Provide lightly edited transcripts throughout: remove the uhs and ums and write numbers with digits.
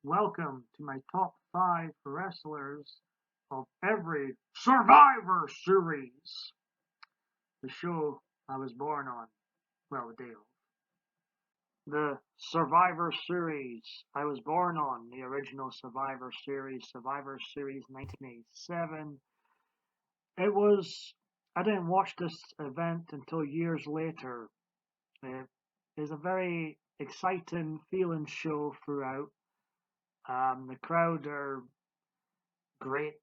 Welcome to my top 5 wrestlers of every Survivor Series, the show I was born on, well, the day of. The Survivor Series I was born on, the original Survivor Series 1987. It was, I didn't watch this event until years later. It is a very exciting feeling show throughout. The crowd are great.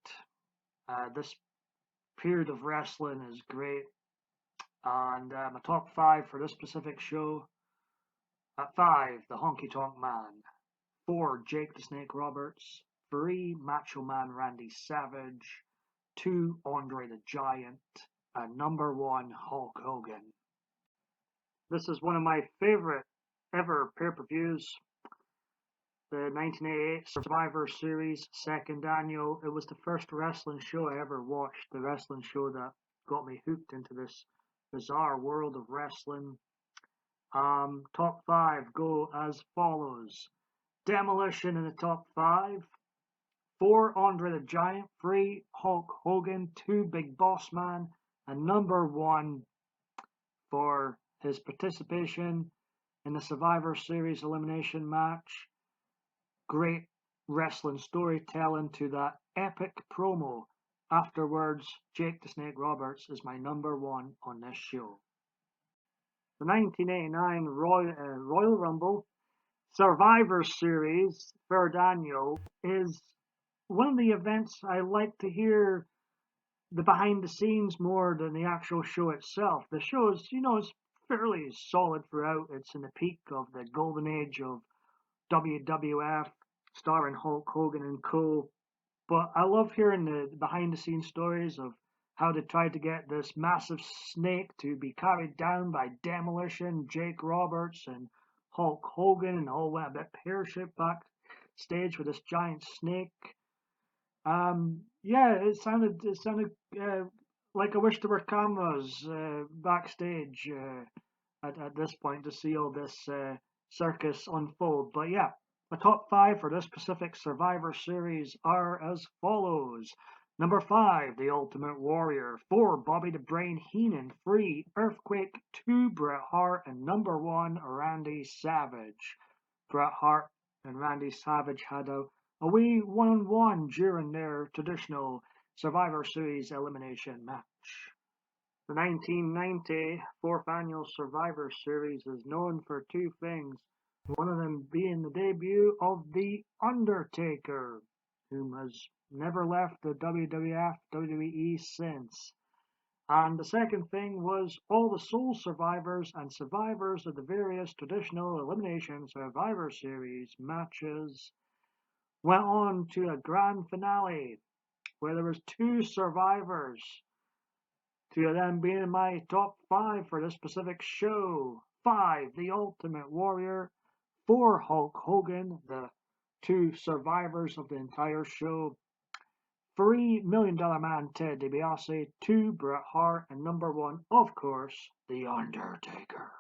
This period of wrestling is great. And my top 5 for this specific show: at 5, the Honky Tonk Man; 4, Jake the Snake Roberts; 3, Macho Man Randy Savage; 2, Andre the Giant; and number 1, Hulk Hogan. This is one of my favorite ever pay-per-views. The 1988 Survivor Series second annual. It was the first wrestling show I ever watched, the wrestling show that got me hooked into this bizarre world of wrestling. Top 5 go as follows: Demolition in the top 5, 4, Andre the Giant; 3, Hulk Hogan; 2, Big Boss Man; and number 1 for his participation in the Survivor Series elimination match. Great wrestling storytelling to that epic promo. Afterwards, Jake the Snake Roberts is my number 1 on this show. The 1989 Royal Rumble Survivor Series third annual is one of the events I like to hear the behind the scenes more than the actual show itself. The show is fairly solid throughout. It's in the peak of the golden age of WWF, starring Hulk Hogan and co. But I love hearing the behind the scenes stories of how they tried to get this massive snake to be carried down by Demolition, Jake Roberts, and Hulk Hogan, and all went a bit pear-shaped backstage with this giant snake. Yeah, it sounded like I wish there were cameras backstage at this point to see all this circus unfold. But yeah, the top 5 for this Pacific Survivor Series are as follows. Number 5, The Ultimate Warrior; 4, Bobby the Brain Heenan; 3, Earthquake; 2, Bret Hart; and number 1, Randy Savage. Bret Hart and Randy Savage had a wee one-on-one during their traditional Survivor Series elimination match. The 1990 fourth annual Survivor Series is known for two things, one of them being the debut of The Undertaker, whom has never left the WWF WWE since. And the second thing was all the sole survivors and survivors of the various traditional Elimination Survivor Series matches went on to a grand finale where there was 2 survivors. 2 of them being in my top 5 for this specific show. 5, The Ultimate Warrior; 4, Hulk Hogan, the 2 survivors of the entire show; 3, $1 Million Man Ted DiBiase; 2, Bret Hart; and number 1, of course, The Undertaker.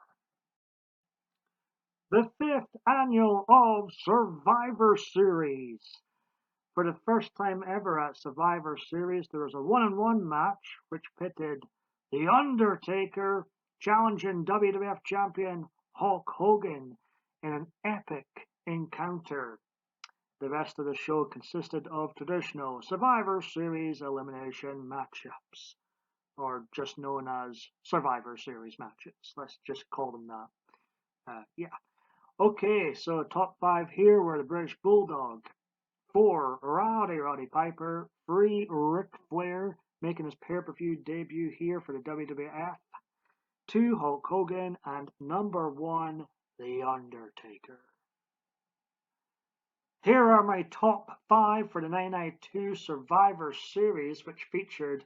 The 5th annual of Survivor Series. For the first time ever at Survivor Series, there was a one-on-one match which pitted The Undertaker challenging WWF champion Hulk Hogan in an epic encounter. The rest of the show consisted of traditional Survivor Series elimination matchups, or just known as Survivor Series matches. Let's just call them that. Yeah. Okay, so top 5 here were the British Bulldog; 4, Roddy Piper; 3, Ric Flair, making his pay-per-view debut here for the WWF; 2, Hulk Hogan; and number 1, The Undertaker. Here are my top 5 for the 1992 Survivor Series, which featured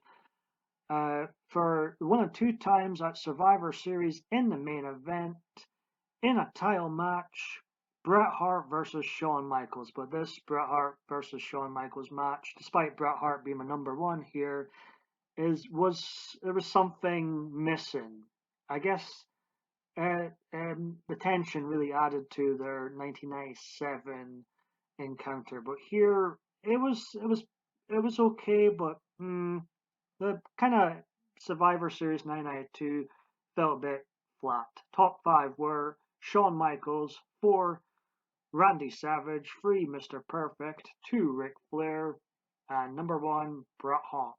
for 1 of 2 times at Survivor Series in the main event, in a title match, Bret Hart versus Shawn Michaels. But this Bret Hart versus Shawn Michaels match, despite Bret Hart being my number 1 here, there was something missing. I guess the tension really added to their 1997 encounter. But here it was okay, but the kind of Survivor Series 992 felt a bit flat. Top 5 were Shawn Michaels, 4 Randy Savage, 3 Mr. Perfect, 2 Ric Flair, and number 1 Bret Hart.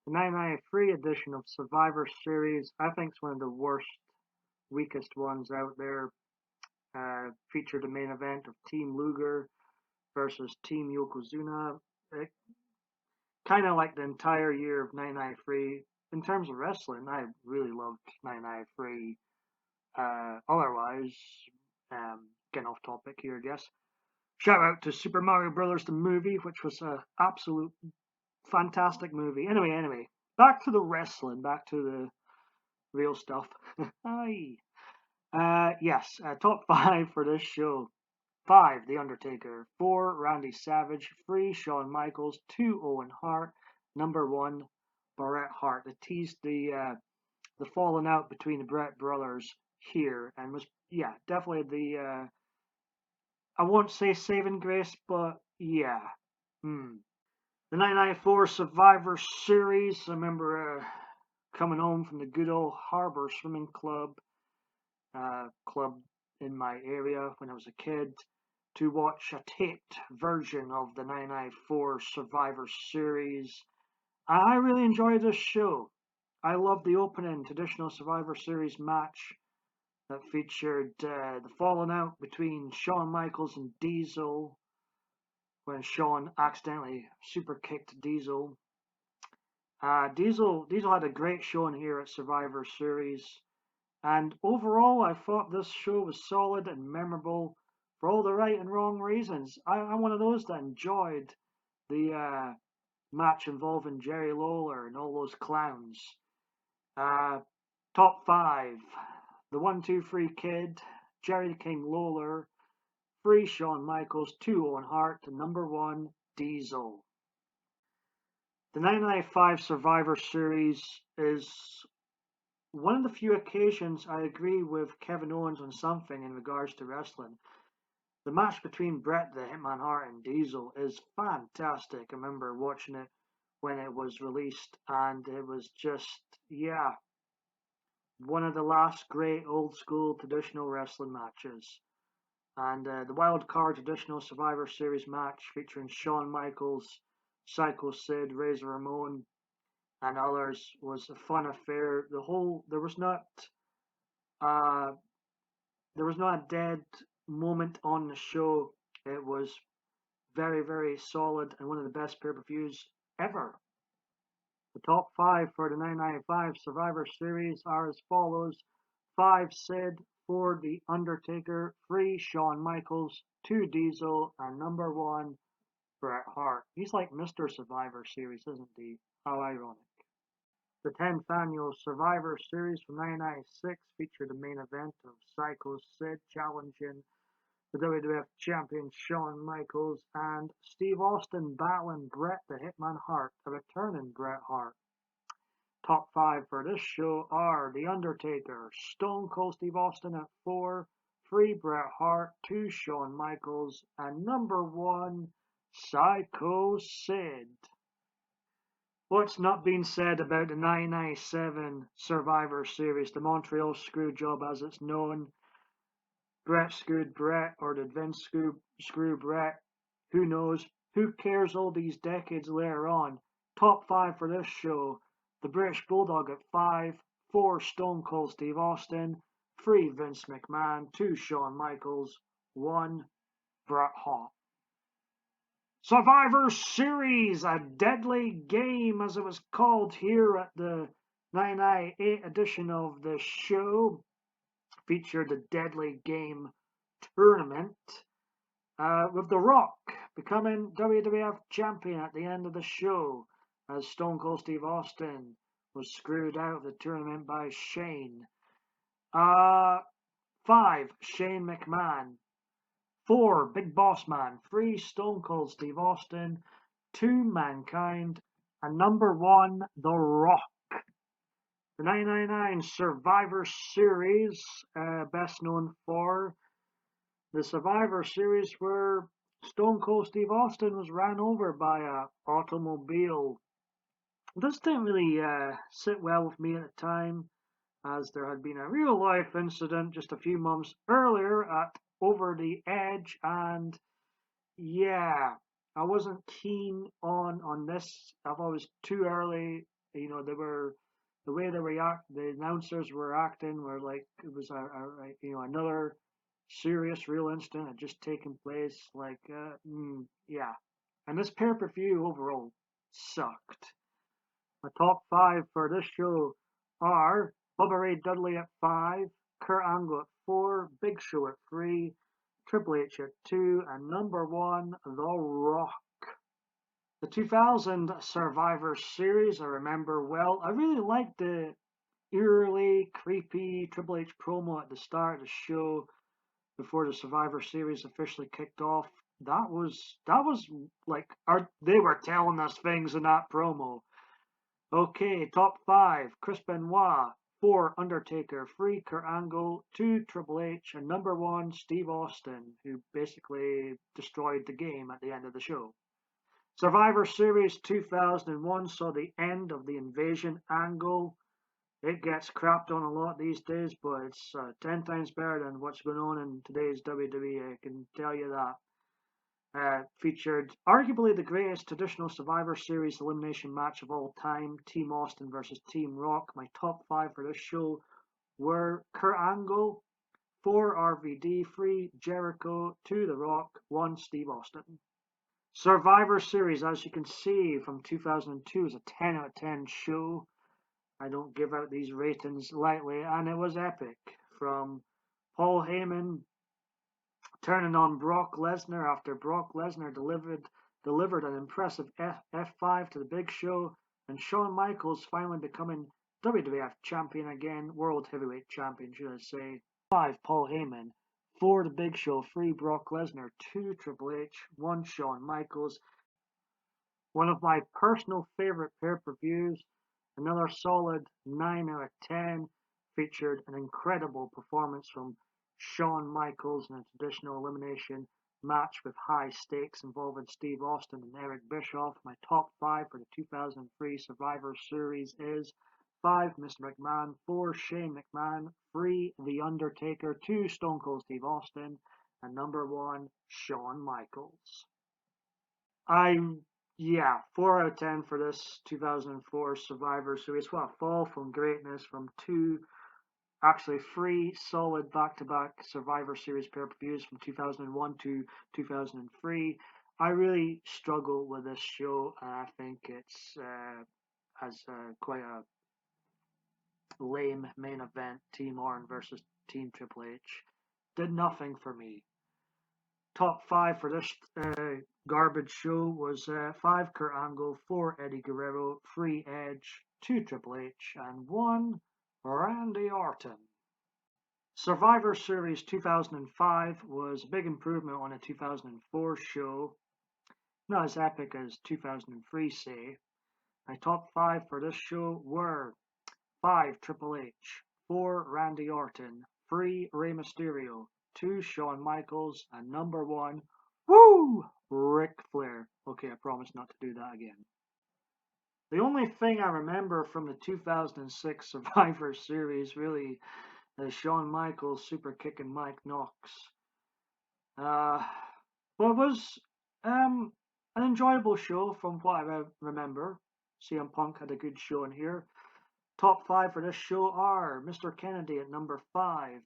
The 993 edition of Survivor Series, I think, is one of the worst, weakest ones out there. Featured the main event of Team Luger versus Team Yokozuna. Kind of like the entire year of 993. In terms of wrestling, I really loved 993. Otherwise, getting off topic here, I guess. Shout out to Super Mario Brothers the movie, which was an absolute fantastic movie. Anyway, back to the wrestling, back to the real stuff. Hi. Yes, top 5 for this show. 5, The Undertaker. 4, Randy Savage. 3, Shawn Michaels. 2, Owen Hart. Number 1, Bret Hart. They teased the falling out between the Bret brothers here, and was definitely the I won't say saving grace, but yeah. The 1994 Survivor Series. I remember coming home from the good old Harbor Swimming Club in my area when I was a kid to watch a taped version of the 994 Survivor Series. I really enjoyed this show. I loved the opening traditional Survivor Series match that featured the falling out between Shawn Michaels and Diesel when Shawn accidentally super kicked Diesel. Diesel had a great showing here at Survivor Series, and overall, I thought this show was solid and memorable for all the right and wrong reasons. I'm one of those that enjoyed the match involving Jerry Lawler and all those clowns. Top 5. The 1-2-3 Kid, Jerry King Lawler, 3 Shawn Michaels, 2 Owen Hart, and number 1 Diesel. The 1995 Survivor Series is one of the few occasions I agree with Kevin Owens on something in regards to wrestling. The match between Bret the Hitman Hart and Diesel is fantastic. I remember watching it when it was released, and it was just, one of the last great old school traditional wrestling matches. And the wild card traditional Survivor Series match featuring Shawn Michaels, Psycho Sid, Razor Ramon, and others was a fun affair. There was not a dead moment on the show. It was very, very solid and one of the best pay-per-views ever. The top 5 for the 1995 Survivor Series are as follows: 5 Sid, 4 The Undertaker, 3 Shawn Michaels, 2 Diesel, and number 1 Bret Hart. He's like Mr. Survivor Series, isn't he? How ironic. The 10th annual Survivor Series from 1996 featured the main event of Psycho Sid challenging the WWF Champion Shawn Michaels and Steve Austin battling Bret the Hitman Hart, a returning Bret Hart. Top 5 for this show are The Undertaker, Stone Cold Steve Austin at 4, 3 Bret Hart, 2 Shawn Michaels, and number 1 Psycho Sid. What's not been said about the 1997 Survivor Series, the Montreal Screwjob as it's known? Bret screwed Bret, or did Vince screw Bret? Who knows? Who cares all these decades later on? Top 5 for this show: the British Bulldog at 5, 4 Stone Cold Steve Austin, 3 Vince McMahon, 2 Shawn Michaels, 1 Bret Hart. Survivor Series, a deadly game as it was called here at the 998 edition of the show, featured the Deadly Game tournament, with The Rock becoming WWF champion at the end of the show as Stone Cold Steve Austin was screwed out of the tournament by Shane. 5, Shane McMahon. 4, Big Boss Man. 3, Stone Cold Steve Austin. 2, Mankind. And number 1, The Rock. The 1999 Survivor Series, best known for the Survivor Series where Stone Cold Steve Austin was ran over by a automobile. This didn't really sit well with me at the time, as there had been a real life incident just a few months earlier at Over the Edge, and yeah, I wasn't keen on this. I thought it was too early. You know, they were the way they react. The announcers were acting were like it was another serious, real incident had just taken place. Like, yeah. And this pay per view overall sucked. My top five for this show are Bubba Ray Dudley at 5, Kurt Angle at 4, Big Show at 3, Triple H at 2, and number 1, The Rock. The 2000 Survivor Series I remember well. I really liked the eerily creepy Triple H promo at the start of the show before the Survivor Series officially kicked off. That was like they were telling us things in that promo. Okay, top five. Chris Benoit. 4, Undertaker. 3, Kurt Angle. 2, Triple H. And number 1, Steve Austin, who basically destroyed the game at the end of the show. Survivor Series 2001 saw the end of the invasion angle. It gets crapped on a lot these days, but it's 10 times better than what's going on in today's WWE, I can tell you that. Featured arguably the greatest traditional Survivor Series elimination match of all time, Team Austin versus Team Rock. My top 5 for this show were Kurt Angle, 4, RVD, 3, Jericho, 2, The Rock, 1, Steve Austin. Survivor Series, as you can see, from 2002 is a 10 out of 10 show. I don't give out these ratings lightly, and it was epic. From Paul Heyman turning on Brock Lesnar after Brock Lesnar delivered an impressive F5 to the Big Show, and Shawn Michaels finally becoming WWF champion again, World Heavyweight Champion, should I say. 5, Paul Heyman. 4, The Big Show. 3, Brock Lesnar. 2, Triple H. 1, Shawn Michaels. One of my personal favorite pay-per-views, another solid 9 out of 10, featured an incredible performance from Shawn Michaels in a traditional elimination match with high stakes involving Steve Austin and Eric Bischoff. My top 5 for the 2003 Survivor Series is 5, Mr. McMahon, 4, Shane McMahon, 3, The Undertaker, 2, Stone Cold Steve Austin, and number 1, Shawn Michaels. Yeah, 4 out of 10 for this 2004 Survivor Series. What a fall from greatness from actually 3 solid back-to-back Survivor Series pay-per-views from 2001 to 2003. I really struggle with this show, and I think it's has quite a lame main event. Team Orton versus Team Triple H did nothing for me. Top 5 for this garbage show was 5, Kurt Angle, 4, Eddie Guerrero, 3, Edge, 2, Triple H, and 1, Randy Orton. Survivor Series 2005 was a big improvement on a 2004 show. Not as epic as 2003, say. My top 5 for this show were 5, Triple H, 4, Randy Orton, 3, Rey Mysterio, 2, Shawn Michaels, and number 1, woo, Ric Flair. Okay, I promise not to do that again. The only thing I remember from the 2006 Survivor Series really is Shawn Michaels super kicking Mike Knox. Well, it was an enjoyable show from what I remember. CM Punk had a good show in here. Top 5 for this show are Mr. Kennedy at number 5,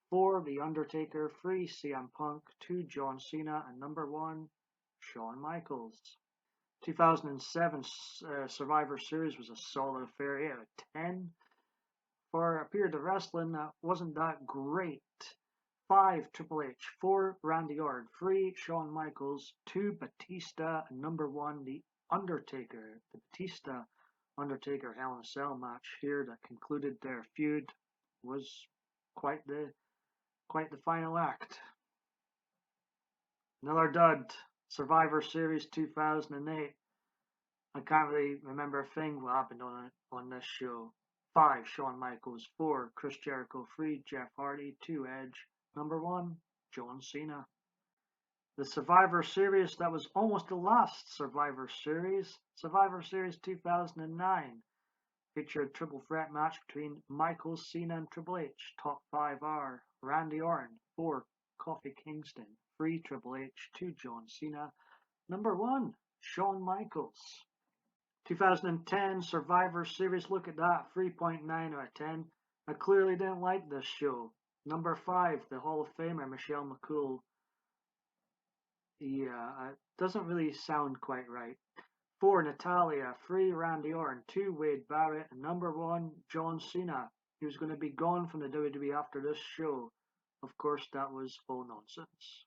4, The Undertaker, 3, CM Punk, 2, John Cena, and number 1, Shawn Michaels. 2007 Survivor Series was a solid affair, 8 out of 10. For a period of wrestling that wasn't that great. 5, Triple H, 4, Randy Orton, 3, Shawn Michaels, 2, Batista, and number 1, The Undertaker. The Batista Undertaker Hell in a Cell match here that concluded their feud was quite the final act. Another dud, Survivor Series 2008. I can't really remember a thing what happened on this show. 5, Shawn Michaels, 4, Chris Jericho, 3, Jeff Hardy, 2, Edge, number 1, John Cena. The Survivor Series, that was almost the last Survivor Series. Survivor Series 2009 featured a triple threat match between Michaels, Cena, and Triple H. Top 5 are Randy Orton, 4 Kofi Kingston, 3 Triple H, 2 John Cena, number 1 Shawn Michaels. 2010 Survivor Series, look at that, 3.9 out of 10. I clearly didn't like this show. Number 5, the Hall of Famer Michelle McCool. Yeah, it doesn't really sound quite right. 4, Natalia. 3, Randy Orton. 2, Wade Barrett. And number 1, John Cena. He was going to be gone from the WWE after this show. Of course, that was all nonsense.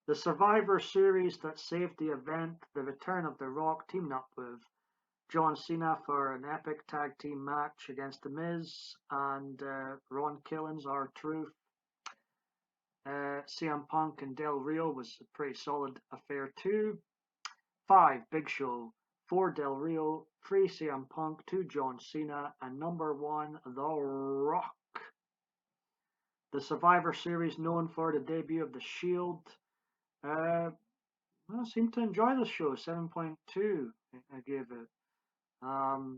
The Survivor Series that saved the event, the return of The Rock teaming up with John Cena for an epic tag team match against The Miz and Ron Killings, R-Truth. CM Punk and Del Rio was a pretty solid affair too. 5, Big Show. 4, Del Rio. 3, CM Punk. 2, John Cena. And number 1, The Rock. The Survivor Series, known for the debut of The Shield. I seem to enjoy this show. 7.2 I gave it. 5,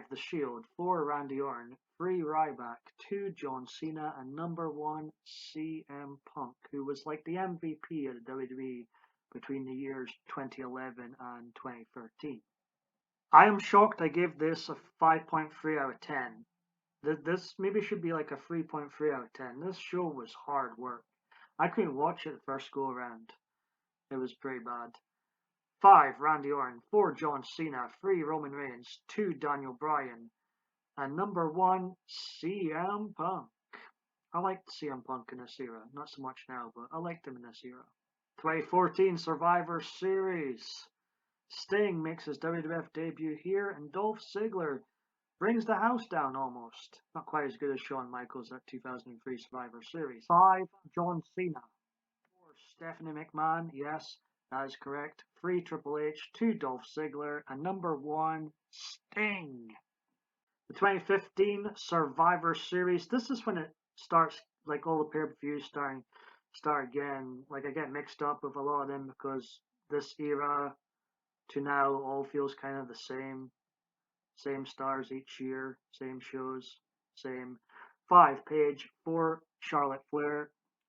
The Shield. 4, Randy Orton. 3, Ryback. 2, John Cena. And number 1, CM Punk, who was like the MVP of the WWE between the years 2011 and 2013. I am shocked I gave this a 5.3 out of 10. This maybe should be like a 3.3 out of 10. This show was hard work. I couldn't watch it the first go around. It was pretty bad. 5, Randy Orton. 4, John Cena. 3, Roman Reigns. 2, Daniel Bryan. And number 1, CM Punk. I liked CM Punk in this era. Not so much now, but I liked him in this era. 2014 Survivor Series. Sting makes his WWF debut here, and Dolph Ziggler brings the house down almost. Not quite as good as Shawn Michaels at 2003 Survivor Series. 5, John Cena. 4, Stephanie McMahon. Yes, that is correct. 3, Triple H. 2, Dolph Ziggler. And number 1, Sting. The 2015 Survivor Series. This is when it starts, like all the pay-per-views start again. Like I get mixed up with a lot of them because this era to now all feels kind of the same. Same stars each year, same shows, same. 5, Paige. 4, Charlotte Flair.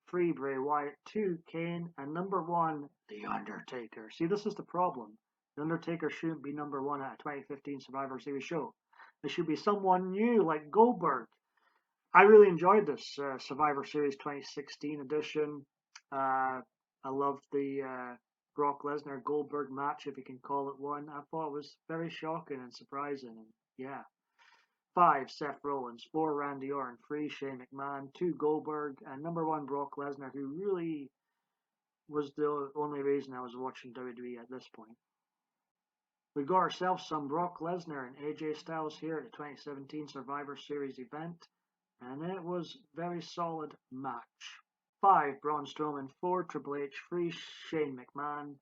3, Bray Wyatt. 2, Kane. And number 1, The Undertaker. See, this is the problem. The Undertaker shouldn't be number 1 at a 2015 Survivor Series show. It should be someone new like Goldberg. I really enjoyed this Survivor Series 2016 edition. I loved the Brock Lesnar Goldberg match, if you can call it one. I thought it was very shocking and surprising. And yeah. 5, Seth Rollins. 4, Randy Orton. 3, Shane McMahon. 2, Goldberg. And number 1, Brock Lesnar, who really was the only reason I was watching WWE at this point. We got ourselves some Brock Lesnar and AJ Styles here at the 2017 Survivor Series event, and it was a very solid match. 5, Braun Strowman. 4, Triple H. 3, Shane McMahon.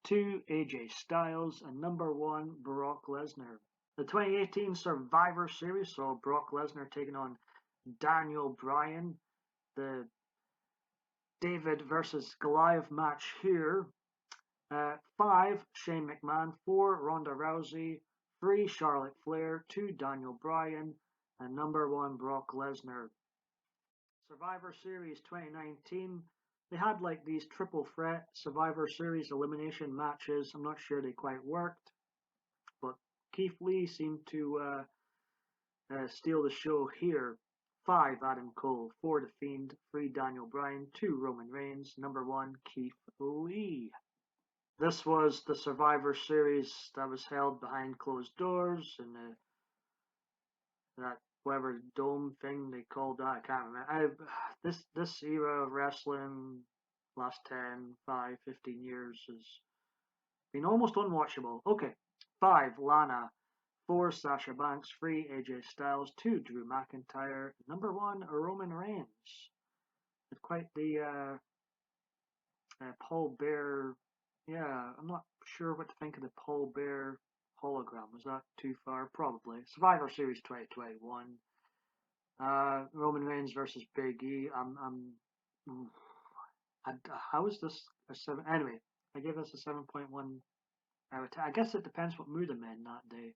2, AJ Styles. And number 1, Brock Lesnar. The 2018 Survivor Series saw Brock Lesnar taking on Daniel Bryan. The David versus Goliath match here. 5, Shane McMahon. 4, Ronda Rousey. 3, Charlotte Flair. 2, Daniel Bryan. And number 1, Brock Lesnar. Survivor Series 2019. They had like these triple threat Survivor Series elimination matches. I'm not sure they quite worked, but Keith Lee seemed to steal the show here. 5, Adam Cole. 4, The Fiend. 3, Daniel Bryan. 2, Roman Reigns. Number 1, Keith Lee. This was the Survivor Series that was held behind closed doors in that whatever dome thing they called that. I can't remember. This era of wrestling, last 10, 5, 15 years, has been almost unwatchable. Okay. 5, Lana. 4, Sasha Banks. 3, AJ Styles. 2, Drew McIntyre. Number 1, Roman Reigns. With quite the Paul Bear. Yeah, I'm not sure what to think of the Paul Bear hologram. Was that too far? Probably. Survivor Series 2021. Roman Reigns versus Big E. How is this a 7? Anyway, I give this a 7.1 out of 10. I guess it depends what mood I'm in that day.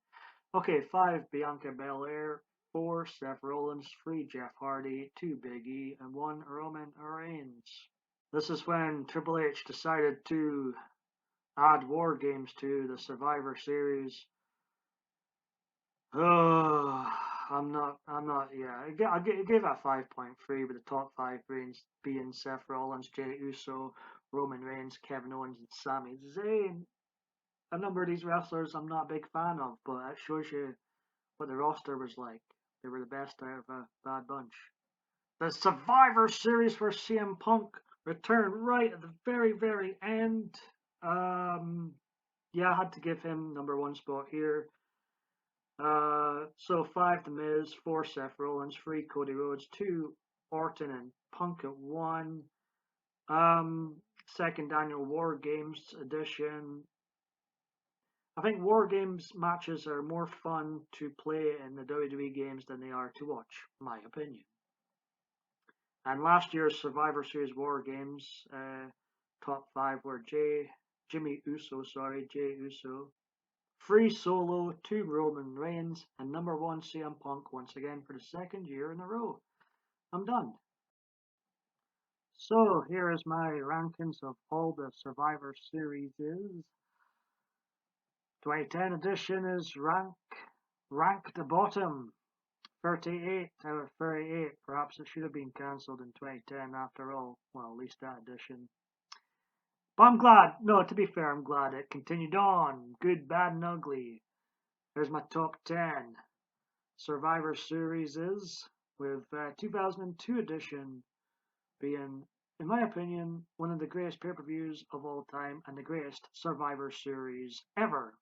Okay, 5, Bianca Belair. 4, Seth Rollins. 3, Jeff Hardy. 2, Big E. And 1, Roman Reigns. This is when Triple H decided to add War Games to the Survivor Series. Oh, yeah. I gave that 5.3 with the top 5 being Seth Rollins, Jey Uso, Roman Reigns, Kevin Owens, and Sami Zayn. A number of these wrestlers I'm not a big fan of, but it shows you what the roster was like. They were the best out of a bad bunch. The Survivor Series where CM Punk returned right at the very, very end. Yeah, I had to give him #1 spot here. So 5, The Miz. 4, Seth Rollins. 3, Cody Rhodes. 2, Orton and Punk at 1. Second annual War Games edition. I think War Games matches are more fun to play in the WWE games than they are to watch, my opinion. And last year's Survivor Series War Games top 5 were Jey Uso, 3 Solo, 2 Roman Reigns, and #1 CM Punk once again for the second year in a row. I'm done. So here is my rankings of all the Survivor Series. 2010 edition is ranked the bottom. 38 out of 38. Perhaps it should have been cancelled in 2010 after all. Well, at least that edition. But I'm glad. No, to be fair, I'm glad it continued on. Good, bad, and ugly. There's my top 10. Survivor Series with 2002 edition being, in my opinion, one of the greatest pay-per-views of all time and the greatest Survivor Series ever.